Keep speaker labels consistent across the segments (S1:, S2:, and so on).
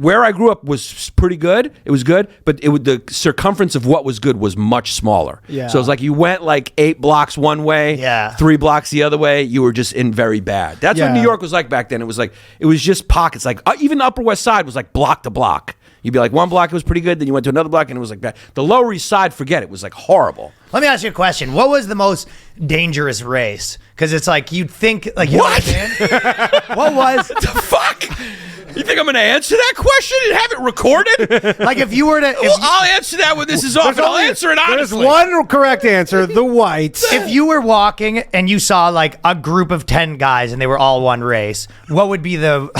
S1: where I grew up was pretty good. It was good, but the circumference of what was good was much smaller.
S2: Yeah.
S1: So it was like you went like 8 blocks one way, 3 blocks the other way. You were just in very bad. That's what New York was like back then. It was just pockets. Like even the Upper West Side was like block to block. You'd be like, one block, it was pretty good. Then you went to another block, and it was like bad. The Lower East Side, forget it. It was like horrible.
S3: Let me ask you a question. What was the most dangerous race? Because it's like you'd think, like, you
S1: what?
S3: know what I mean? What was
S1: the fuck? You think I'm going to answer that question and have it recorded?
S3: Like if you were to...
S1: I'll answer that when this is off, and I'll answer it honestly.
S2: There's one correct answer, the whites.
S3: If you were walking and you saw like a group of 10 guys and they were all one race, what would be the...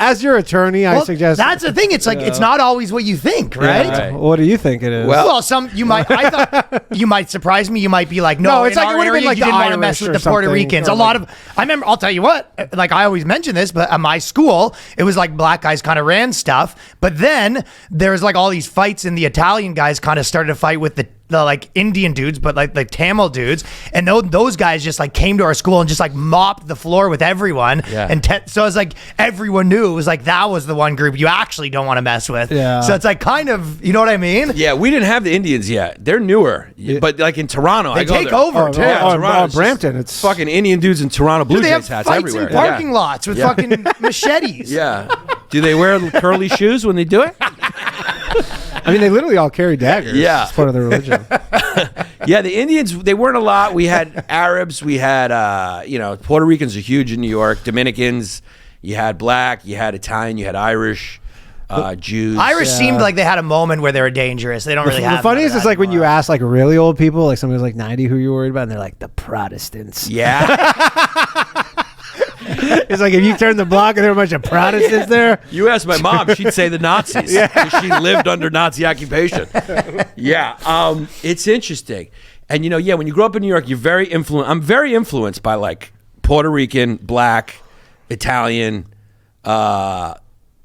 S2: As your attorney, I suggest...
S3: That's the thing. It's like, it's not always what you think, right?
S1: Yeah, right.
S2: What do you think it is?
S3: Well, I thought you might surprise me. You might be like, no,
S2: it's like it would have been like
S3: you
S2: the
S3: didn't want to mess
S2: Irish
S3: with the
S2: or
S3: Puerto
S2: something,
S3: Ricans.
S2: or
S3: A lot of, I remember, I'll tell you what, like I always mention this, but at my school, it was like black guys kind of ran stuff. But then there was like all these fights and the Italian guys kind of started to fight with the like Indian dudes, but like Tamil dudes, and those guys just like came to our school and just like mopped the floor with everyone.
S1: Yeah.
S3: And so it's like everyone knew it was like that was the one group you actually don't want to mess with.
S2: Yeah.
S3: So it's like kind of, you know what I mean?
S1: Yeah, we didn't have the Indians yet. They're newer, but like in Toronto,
S3: They
S1: I go
S3: take
S1: there.
S3: over too.
S1: Toronto,
S2: Brampton, it's
S1: fucking Indian dudes in Toronto Blue
S3: Dude, they have
S1: Jays hats
S3: fights
S1: everywhere.
S3: in parking lots with fucking machetes.
S1: Yeah. Do they wear curly shoes when they do it?
S2: I mean, they literally all carry daggers.
S1: Yeah.
S2: It's part of their religion.
S1: Yeah, the Indians, they weren't a lot. We had Arabs, we had, Puerto Ricans are huge in New York, Dominicans, you had black, you had Italian, you had Irish, Jews.
S3: Irish seemed like they had a moment where they were dangerous. They don't really have.
S2: The funniest
S3: none of
S2: is
S3: that
S2: like when you
S3: anymore.
S2: ask like really old people, like somebody who's like 90 who you're worried about, and they're like, the Protestants.
S1: Yeah.
S2: It's like if you turn the block and there were a bunch of Protestants there.
S1: You ask my mom, she'd say the Nazis. Yeah. She lived under Nazi occupation. Yeah. It's interesting. And, when you grow up in New York, you're very influenced. I'm very influenced by, like, Puerto Rican, black, Italian.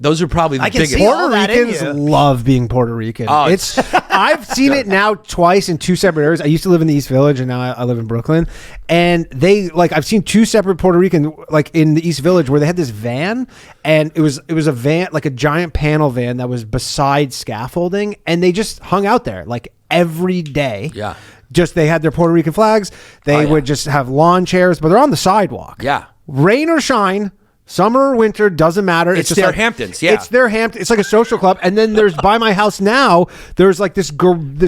S1: Those are probably the biggest.
S3: all
S2: Puerto
S3: that in
S2: Ricans
S3: you.
S2: love being Puerto Rican.
S1: Oh,
S2: I've seen it now twice in 2 separate areas. I used to live in the East Village, and now I live in Brooklyn. And I've seen 2 separate Puerto Rican, like in the East Village, where they had this van, and it was a van, like a giant panel van that was beside scaffolding, and they just hung out there like every day.
S1: Yeah.
S2: Just they had their Puerto Rican flags. They would just have lawn chairs, but they're on the sidewalk.
S1: Yeah.
S2: Rain or shine. Summer or winter, doesn't matter.
S1: It's
S2: just
S1: their
S2: like,
S1: Hamptons, yeah.
S2: It's their Hamptons. It's like a social club. And then there's by my house now, there's like this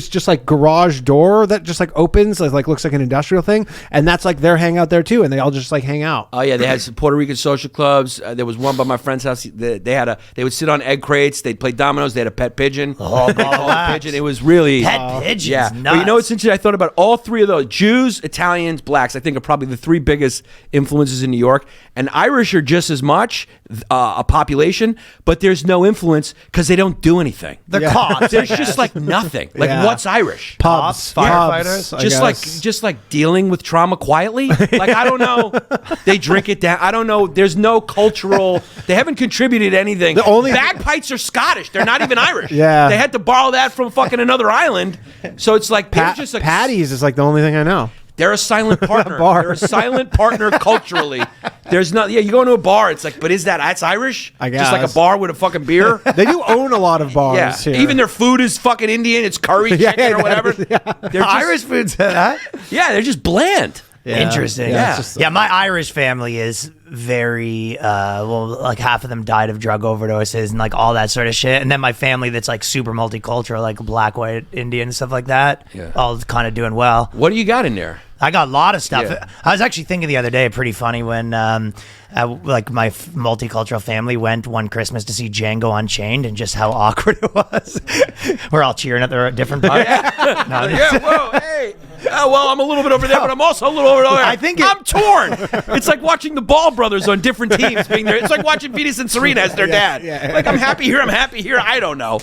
S2: just like garage door that just like opens, like looks like an industrial thing. And that's like their hangout there too. And they all just like hang out.
S1: Oh yeah, they had some Puerto Rican social clubs. There was one by my friend's house. They would sit on egg crates. They'd play dominoes. They had a pet pigeon.
S3: Oh,
S1: They called it pigeon. It was really
S3: Pet pigeons.
S1: Yeah,
S3: Nuts.
S1: but what's interesting? I thought about all 3 of those: Jews, Italians, blacks. I think are probably the 3 biggest influences in New York. And Irish are just as much a population, but there's no influence because they don't do anything.
S3: The cops.
S1: There's just like nothing. Like what's Irish?
S2: Pubs,
S3: firefighters,
S2: pubs,
S1: Just like dealing with trauma quietly. Like I don't know. They drink it down. I don't know. There's no cultural. They haven't contributed anything.
S2: The only
S1: bagpipes are Scottish. They're not even Irish.
S2: Yeah.
S1: They had to borrow that from fucking another island. So it's like they're just like
S2: Patty's is like the only thing I know.
S1: They're a silent partner.
S2: Bar.
S1: They're a silent partner culturally. There's not. Yeah, you go into a bar. It's like, but that's Irish?
S2: I guess.
S1: Just like a bar with a fucking beer.
S2: They do own a lot of bars
S1: Yeah,
S2: here.
S1: even their food is fucking Indian. It's curry chicken or whatever. They're just,
S3: Irish food's that.
S1: yeah, they're just bland.
S2: Yeah.
S3: Interesting.
S1: Yeah.
S3: Yeah, my Irish family is very like half of them died of drug overdoses and like all that sort of shit. And then my family that's like super multicultural, like black, white, Indian, stuff like that, all kind of doing well.
S1: What do you got in there?
S3: I got a lot of stuff.
S1: Yeah.
S3: I was actually thinking the other day, pretty funny, when like my multicultural family went one Christmas to see Django Unchained and just how awkward it was. We're all cheering at the different parts.
S1: Yeah, whoa, hey. Well, I'm a little bit over there, but I'm also a little over there.
S3: I think
S1: I'm torn. It's like watching the Ball brothers on different teams being there. It's like watching Venus and Serena as their dad.
S2: yeah.
S1: Like, I'm happy here, I'm happy here. I don't know.